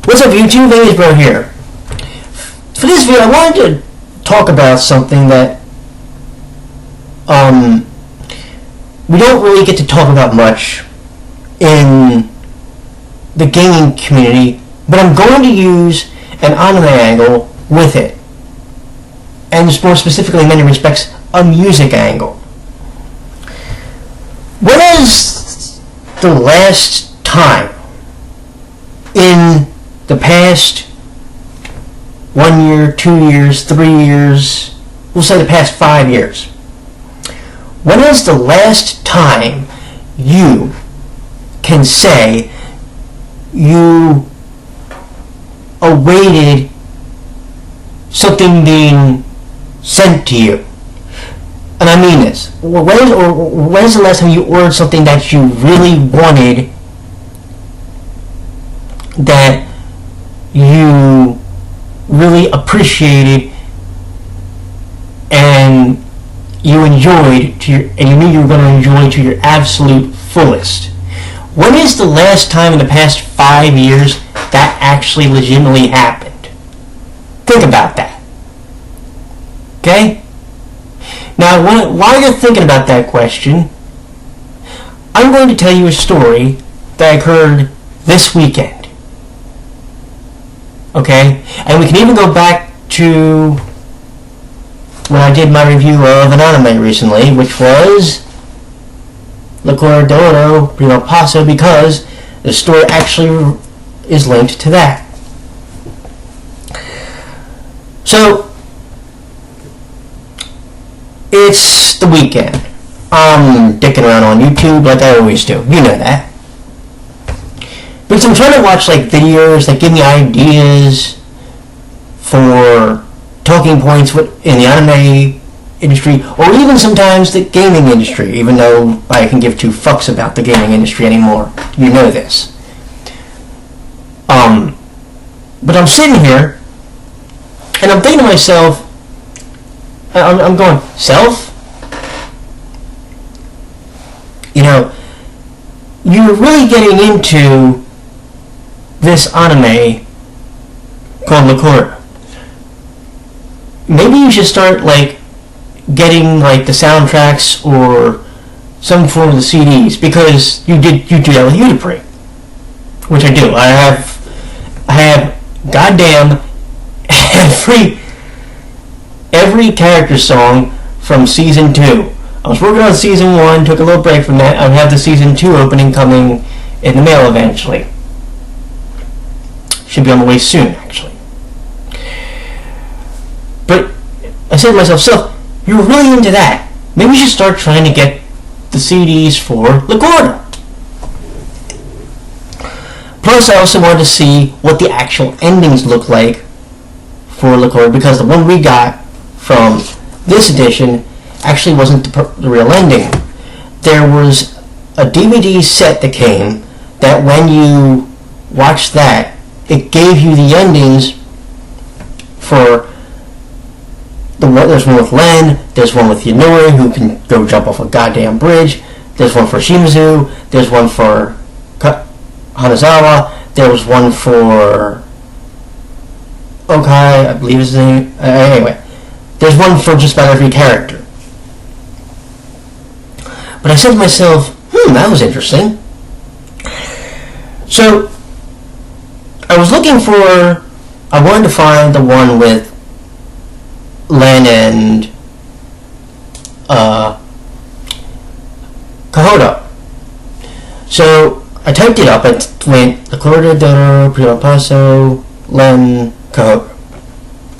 What's up YouTube, Vegas here. For this video I wanted to talk about something that we don't really get to talk about much in the gaming community, but I'm going to use an anime angle with it, and more specifically in many respects a music angle. When is the last time in the past 1 year, 2 years, 3 years, we'll say the past 5 years, when is the last time you can say you awaited something being sent to you? And I mean this. When is the last time you ordered something that you really wanted, that you really appreciated and you enjoyed and you knew you were going to enjoy to your absolute fullest? When is the last time in the past 5 years that actually legitimately happened? Think about that. Okay? Now, while you're thinking about that question, I'm going to tell you a story that occurred this weekend. Okay? And we can even go back to when I did my review of an anime recently, which was Licorice Primo Passo, because the story actually is linked to that. So, it's the weekend. I'm dicking around on YouTube like I always do. You know that. Because I'm trying to watch videos that give me ideas for talking points in the anime industry, or even sometimes the gaming industry, even though I can give two fucks about the gaming industry anymore. You know this. But I'm sitting here, and I'm thinking to myself, I'm going, self? You know, you're really getting into this anime called Licorice. Maybe you should start getting the soundtracks or some form of the CDs, because you do that with Udapri, which I do. I have goddamn every character song from season 2. I was working on season 1, took a little break from that. I have the season 2 opening coming in the mail eventually. Should be on the way soon, actually. But I said to myself, so you're really into that. Maybe you should start trying to get the CDs for Licorice. Plus, I also wanted to see what the actual endings look like for Licorice, because the one we got from this edition actually wasn't the real ending. There was a DVD set that came that when you watched that, it gave you the endings for there's one with Len, there's one with Yonori, who can go jump off a goddamn bridge, there's one for Shimizu, there's one for Hanazawa, there was one for Okai, I believe is his name. Anyway, there's one for just about every character. But I said to myself, that was interesting. So, I wanted to find the one with Len and Kahoto. So I typed it up. I went Licorice Doro, Primo Passo, Len, Kahoto.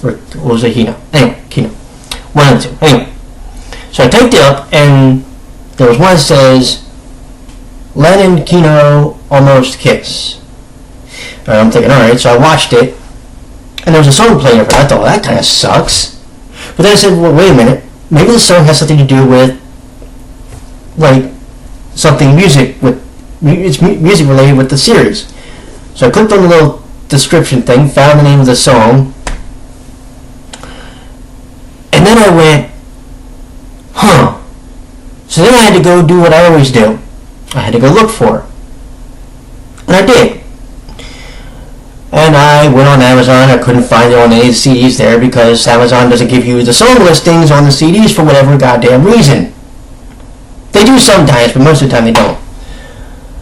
Or what was it? Hino. Anyway, Kino. One of the two. Anyway. So I typed it up, and there was one that says Len and Kino almost kiss. And I'm thinking, alright, so I watched it, and there was a song playing over it. I thought, well, that kind of sucks. But then I said, well, wait a minute. Maybe the song has something to do with, something it's music related with the series. So I clicked on the little description thing, found the name of the song, and then I went, So then I had to go do what I always do. I had to go look for it. And I did. And I went on Amazon. I couldn't find it on any of the CDs there because Amazon doesn't give you the song listings on the CDs for whatever goddamn reason. They do sometimes, but most of the time they don't.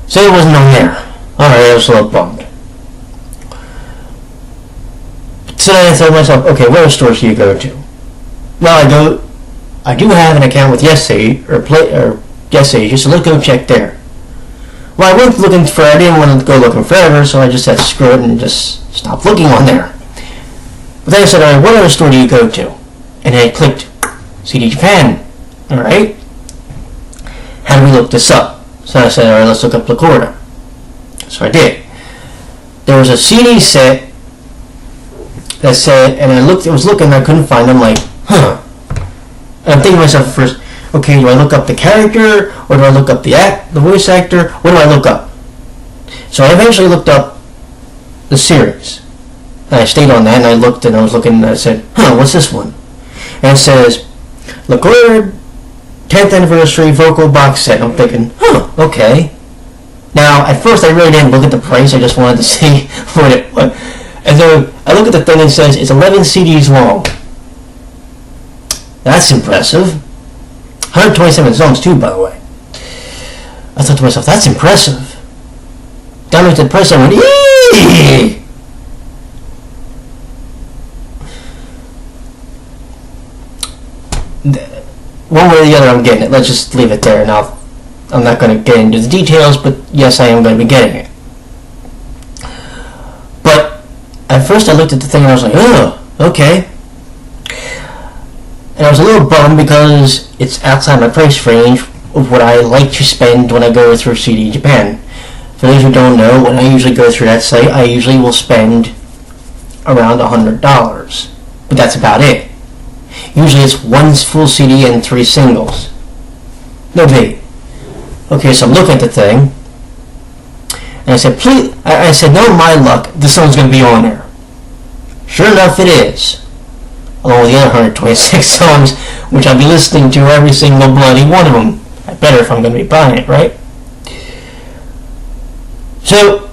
So it wasn't on there. Alright, I was a little bummed. So then I thought to myself, okay, what other stores do you go to? Well, I do have an account with YesAge, or YesAge, so let's go check there. Well, I didn't want to go looking forever, so I just said screw it and just stopped looking on there. But then I said, alright, what other store do you go to? And I clicked CD Japan. Alright? How do we look this up? So I said, alright, let's look up Lacorda. So I did. There was a CD set that said, and I was looking, I couldn't find them, like, huh. And I'm thinking to myself first, okay, do I look up the character, or do I look up the voice actor? What do I look up? So I eventually looked up the series. And I stayed on that, and I looked, and I was looking, and I said, huh, what's this one? And it says, Lacorda 10th Anniversary Vocal Box Set. I'm thinking, huh, okay. Now, at first, I really didn't look at the price, I just wanted to see what it was. And so I look at the thing and it says, it's 11 CDs long. That's impressive. 127 songs too, by the way. I thought to myself, that's impressive. Down at the price, I went, eee! One way or the other, I'm getting it. Let's just leave it there. Now, I'm not going to get into the details, but yes, I am going to be getting it. But at first, I looked at the thing and I was like, oh, okay. And I was a little bummed because it's outside my price range of what I like to spend when I go through CD Japan. For those who don't know, when I usually go through that site, I usually will spend around $100. But that's about it. Usually it's one full CD and 3 singles. No big. Okay, so I'm looking at the thing, and I said, please, I said, no, my luck, this song's going to be on there. Sure enough, it is. Along with the other 126 songs, which I'll be listening to every single bloody one of them. I better if I'm going to be buying it, right? So,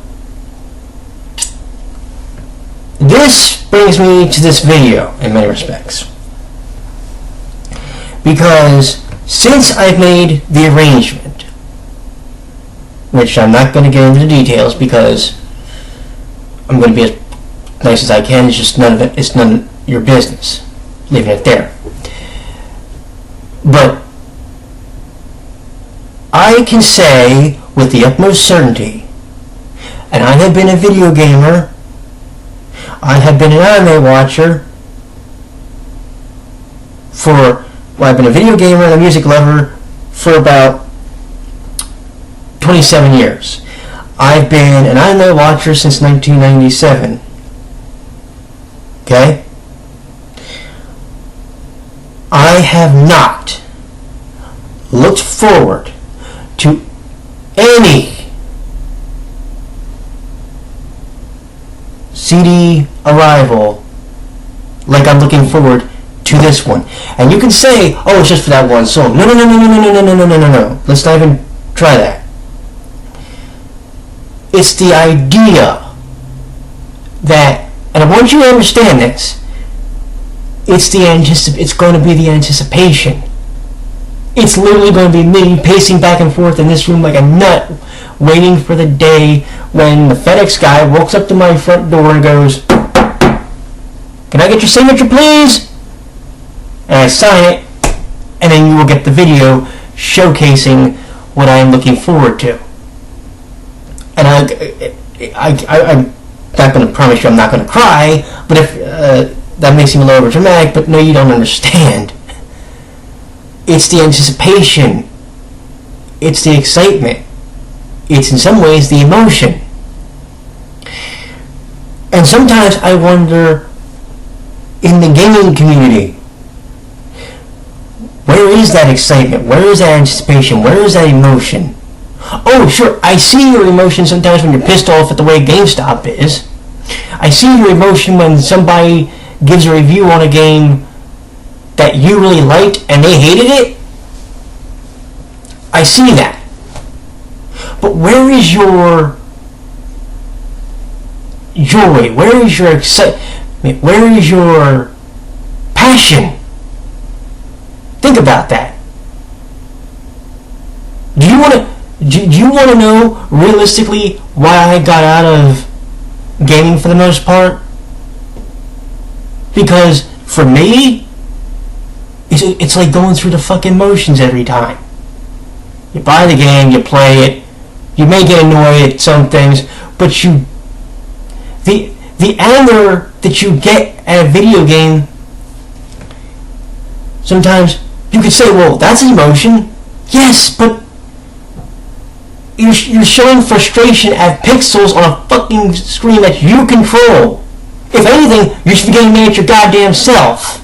this brings me to this video in many respects. Because since I've made the arrangement, which I'm not going to get into the details because I'm going to be as nice as I can, it's none of your business. Leaving it there. But I can say with the utmost certainty, and I have been a video gamer, I have been an anime watcher I've been a video gamer and a music lover for about 27 years. I've been an anime watcher since 1997. Okay? I have not looked forward to any CD arrival like I'm looking forward to this one. And you can say, oh, it's just for that one song. No. Let's not even try that. It's the idea that, and I want you to understand this, it's going to be the anticipation. It's literally going to be me pacing back and forth in this room like a nut, waiting for the day when the FedEx guy walks up to my front door and goes, "Can I get your signature, please?" And I sign it, and then you will get the video showcasing what I am looking forward to. And I'm not going to promise you I'm not going to cry, but if that makes him a little over dramatic, but no, you don't understand. It's the anticipation. It's the excitement. It's in some ways the emotion. And sometimes I wonder, in the gaming community, where is that excitement? Where is that anticipation? Where is that emotion? Oh, sure, I see your emotion sometimes when you're pissed off at the way GameStop is. I see your emotion when somebody gives a review on a game that you really liked and they hated it. I see that. But where is your joy? Where is your excitement? Where is your passion? Think about that. Do you want to know realistically why I got out of gaming for the most part? Because for me, it's like going through the fucking motions every time. You buy the game, you play it, you may get annoyed at some things, but the anger that you get at a video game, sometimes you could say, well, that's an emotion. Yes, but you're showing frustration at pixels on a fucking screen that you control. If anything, you should be getting mad at your goddamn self.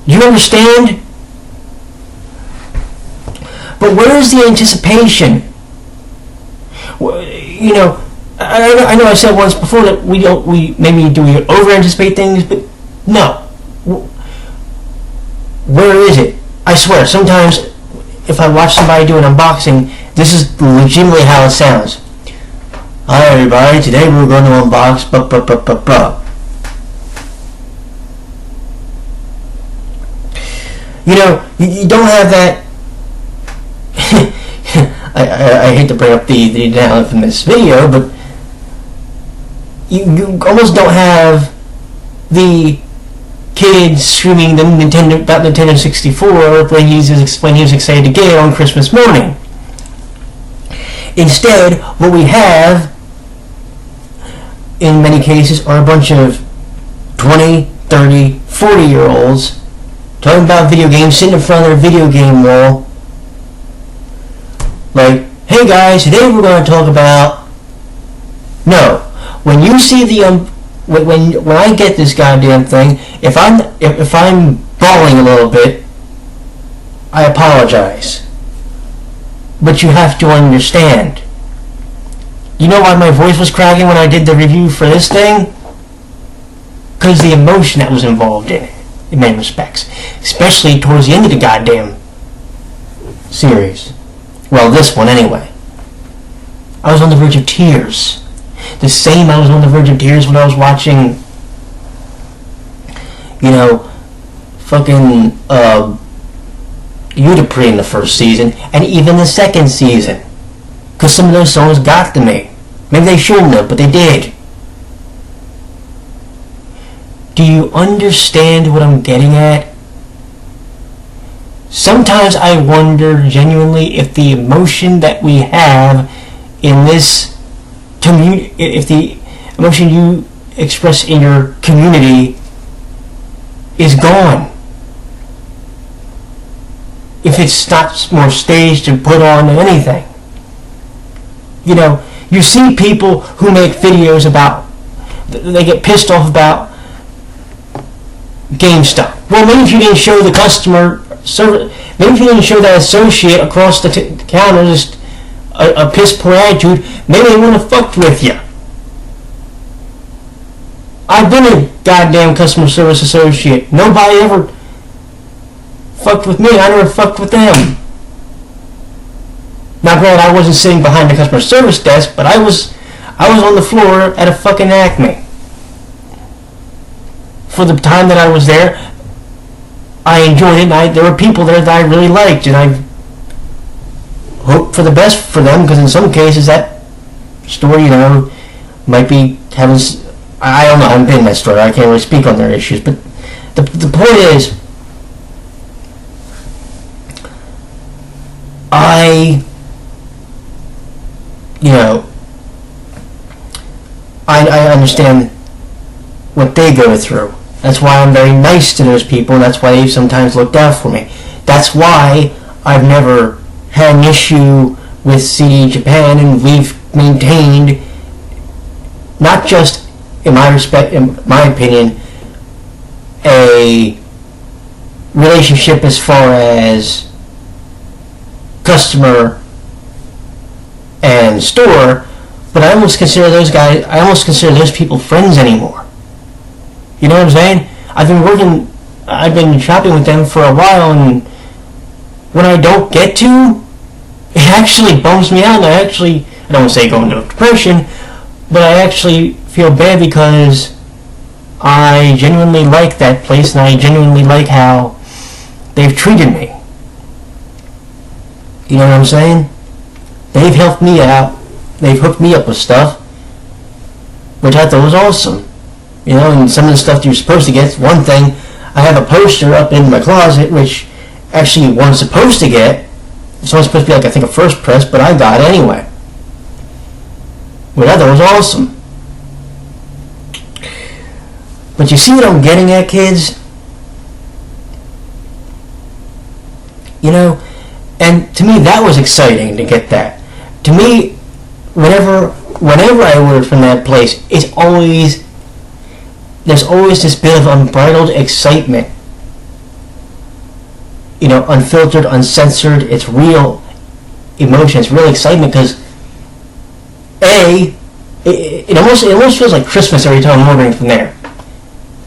Do you understand? But where is the anticipation? You know, I know I said once before that we over anticipate things, but no. Where is it? I swear, sometimes if I watch somebody do an unboxing, this is legitimately how it sounds. Hi everybody, today we're going to unbox You know, you don't have that. I hate to bring up the now infamous video, but you almost don't have the kids screaming about Nintendo 64 when he was excited to get it on Christmas morning. Instead, what we have in many cases are a bunch of 20, 30, 40-year-olds talking about video games, sitting in front of their video game wall. Like, hey guys, today we're going to talk about... No. When you see the... When I get this goddamn thing, if I'm bawling a little bit, I apologize. But you have to understand. You know why my voice was cracking when I did the review for this thing? Because the emotion that was involved in it, in many respects. Especially towards the end of the goddamn series. Well, this one anyway. I was on the verge of tears. The same I was on the verge of tears when I was watching, you know, fucking Udapre in the first season, and even the second season. Because some of those songs got to me. Maybe they shouldn't have, but they did. Do you understand what I'm getting at? Sometimes I wonder genuinely if the emotion that we have in this community, if the emotion you express in your community is gone. If it's not more staged and put on than anything. You know, you see people who make videos about, they get pissed off about GameStop. Well, maybe if you didn't show the customer service, maybe if you didn't show that associate across the counter just a piss poor attitude, maybe they wouldn't have fucked with you. I've been a goddamn customer service associate. Nobody ever fucked with me. I never fucked with them. Now, granted, I wasn't sitting behind the customer service desk, but I was on the floor at a fucking Acme. For the time that I was there, I enjoyed it, and there were people there that I really liked, and I hope for the best for them, because in some cases that store, you know, might be having... I don't know, I haven't been in that store, I can't really speak on their issues, but the point is, I understand what they go through. That's why I'm very nice to those people, and that's why they've sometimes looked out for me. That's why I've never had an issue with CD Japan, and we've maintained, not just in my opinion, a relationship as far as customer and store, but I almost consider those people friends anymore. You know what I'm saying? I've been shopping with them for a while, and when I don't get to, it actually bums me out, and I don't say go into depression, but I actually feel bad because I genuinely like that place and I genuinely like how they've treated me. You know what I'm saying? They've helped me out. They've hooked me up with stuff, which I thought was awesome. You know, and some of the stuff you're supposed to get, one thing, I have a poster up in my closet, which actually you weren't supposed to get. It's only supposed to be like, I think, a first press, but I got it anyway. Which I thought was awesome. But you see what I'm getting at, kids? You know, and to me that was exciting to get that. To me, whenever I ordered from that place, there's always this bit of unbridled excitement. You know, unfiltered, uncensored. It's real emotion. It's real excitement because it almost feels like Christmas every time I'm ordering from there.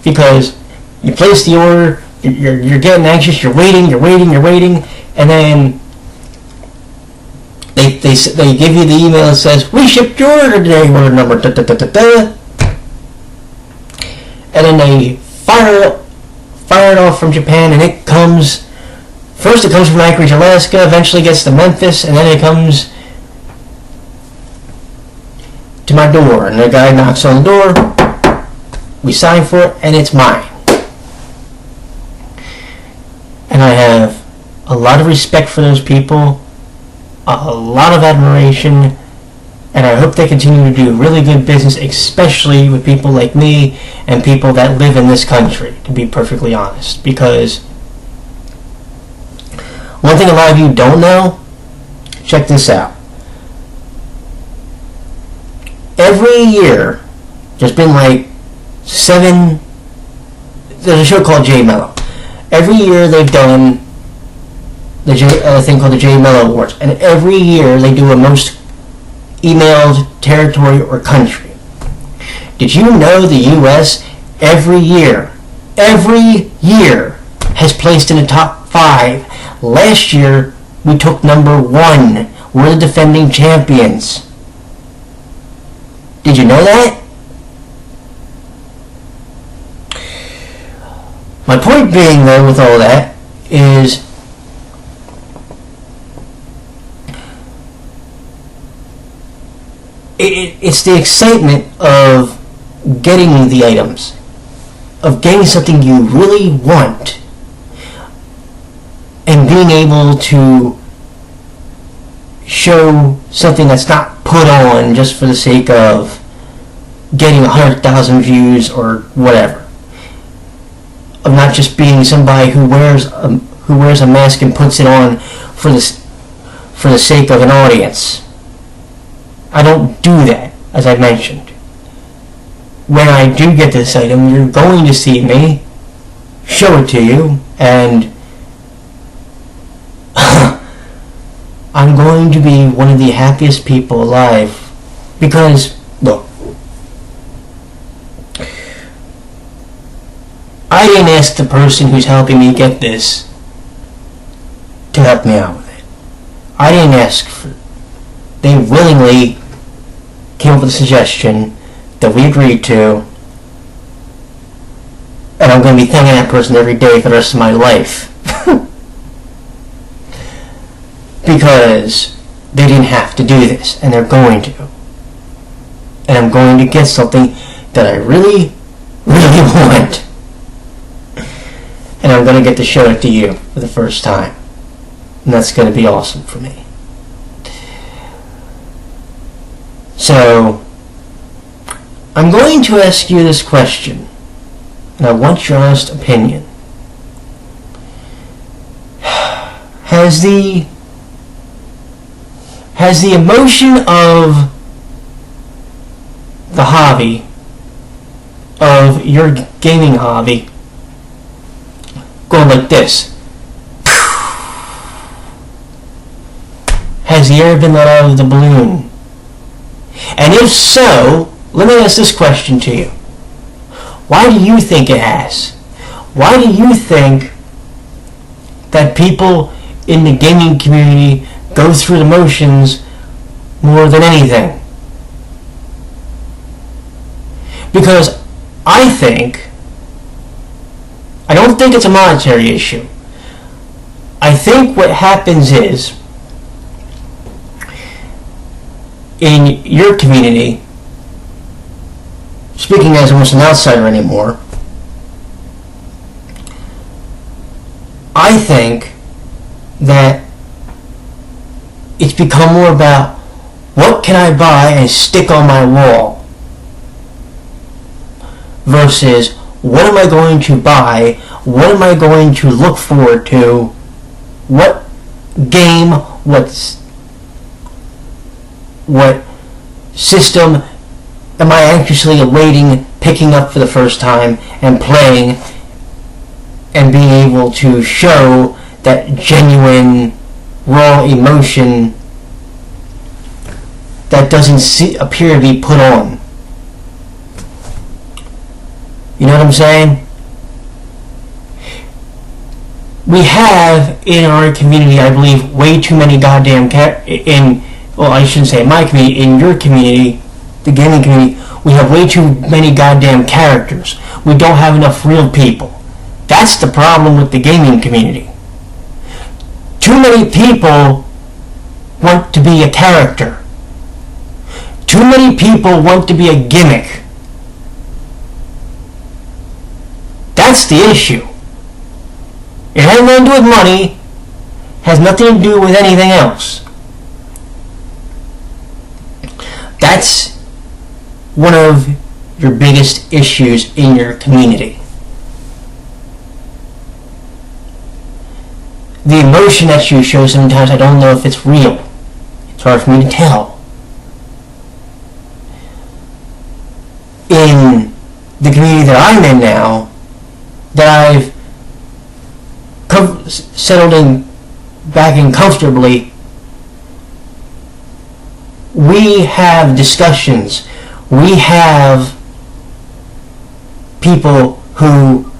Because you place the order, you're getting anxious, you're waiting, and then they give you the email that says, we shipped your order today, order number da da da da da. And then they fire it off from Japan, and it comes from Anchorage, Alaska, eventually gets to Memphis, and then it comes to my door, and the guy knocks on the door, we sign for it, and it's mine. And I have a lot of respect for those people, a lot of admiration, and I hope they continue to do really good business, especially with people like me and people that live in this country, to be perfectly honest. Because one thing a lot of you don't know, check this out. Every year, there's been like there's a show called Jay Mello. Every year they've done a thing called the Jay Mello Awards, and every year they do a most emailed territory or country. Did you know the U.S. every year has placed in the top 5? Last year we took number 1. We're the defending champions. Did you know that? My point being, though, with all that, is it's the excitement of getting the items, of getting something you really want, and being able to show something that's not put on just for the sake of getting 100,000 views or whatever. Of not just being somebody who wears a mask and puts it on for the sake of an audience. I don't do that, as I mentioned. When I do get this item, you're going to see me show it to you, and I'm going to be one of the happiest people alive. Because, look, I didn't ask the person who's helping me get this to help me out with it. I didn't ask for it. They willingly came up with a suggestion that we agreed to, and I'm going to be thanking that person every day for the rest of my life. Because they didn't have to do this, and they're going to. And I'm going to get something that I really, really want. And I'm going to get to show it to you for the first time. And that's going to be awesome for me. So, I'm going to ask you this question, and I want your honest opinion. Has the emotion of the hobby, of your gaming hobby, going like this? Has the air been let out of the balloon? And if so, let me ask this question to you. Why do you think it has? Why do you think that people in the gaming community go through the motions more than anything. Because I don't think it's a monetary issue. I think what happens is, in your community, speaking as almost an outsider anymore, I think that it's become more about what can I buy and stick on my wall versus what am I going to buy, what am I going to look forward to, what game, what system am I anxiously awaiting picking up for the first time and playing and being able to show that genuine raw emotion that doesn't appear to be put on. You know what I'm saying? We have in our community, I believe, way too many goddamn I shouldn't say my community, in your community, the gaming community, we have way too many goddamn characters. We don't have enough real people. That's the problem with the gaming community. Too many people want to be a character. Too many people want to be a gimmick. That's the issue. It has nothing to do with money, has nothing to do with anything else. That's one of your biggest issues in your community. The emotion that you show sometimes, I don't know if it's real. It's hard for me to tell. In the community that I'm in now, that I've settled in back in comfortably, we have discussions. We have people who,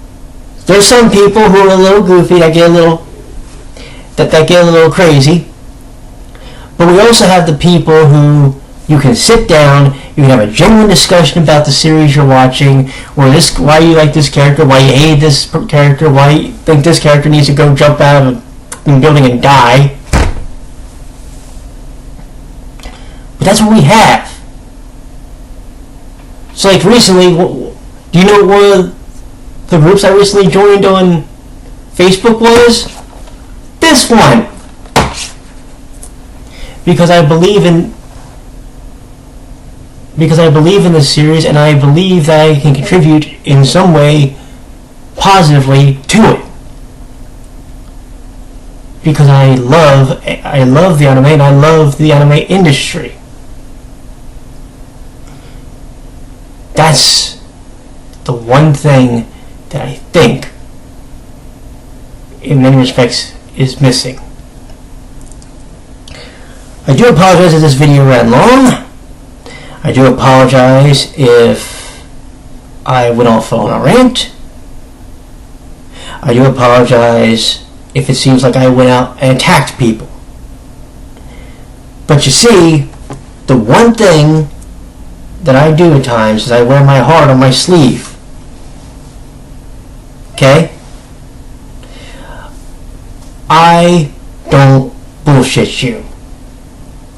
there's some people who are a little goofy, that get a little crazy, but we also have the people who you can sit down, you can have a genuine discussion about the series you're watching, or why you like this character, why you hate this character, why you think this character needs to go jump out of a building and die. But that's what we have. So like recently, do you know what one of the groups I recently joined on Facebook was? This one. Because I believe in the series, and I believe that I can contribute in some way positively to it. Because I love the anime, and I love the anime industry. That's the one thing that I think, in many respects, is missing. I do apologize if this video ran long. I do apologize if I went off on a rant. I do apologize if it seems like I went out and attacked people. But you see, the one thing that I do at times is I wear my heart on my sleeve. Okay? I don't bullshit you.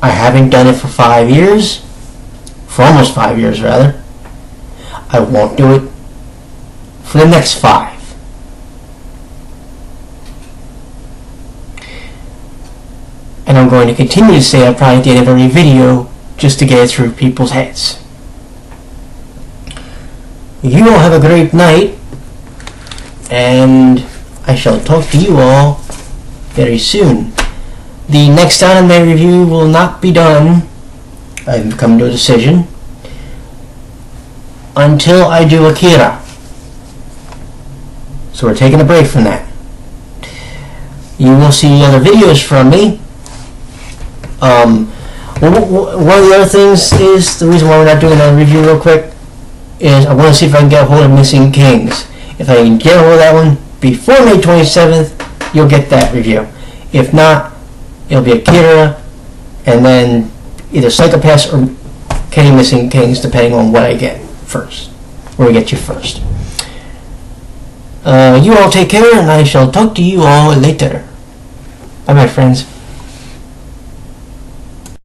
I haven't done it for 5 years. For almost 5 years, rather. I won't do it for the next 5. And I'm going to continue to say that probably at the end of every video just to get it through people's heads. You all have a great night, and I shall talk to you all very soon. The next anime review will not be done, I've come to a decision, until I do Akira. So we're taking a break from that. You will see other videos from me. One of the other things is, the reason why we're not doing a review real quick, is I want to see if I can get a hold of Missing Kings. If I can get a hold of that one before May 27th, you'll get that review. If not, it'll be Akira, and then either Psycho-Pass or Kenny Missing Kings, depending on what I get first. Where we get you first. You all take care, and I shall talk to you all later. Bye, my friends.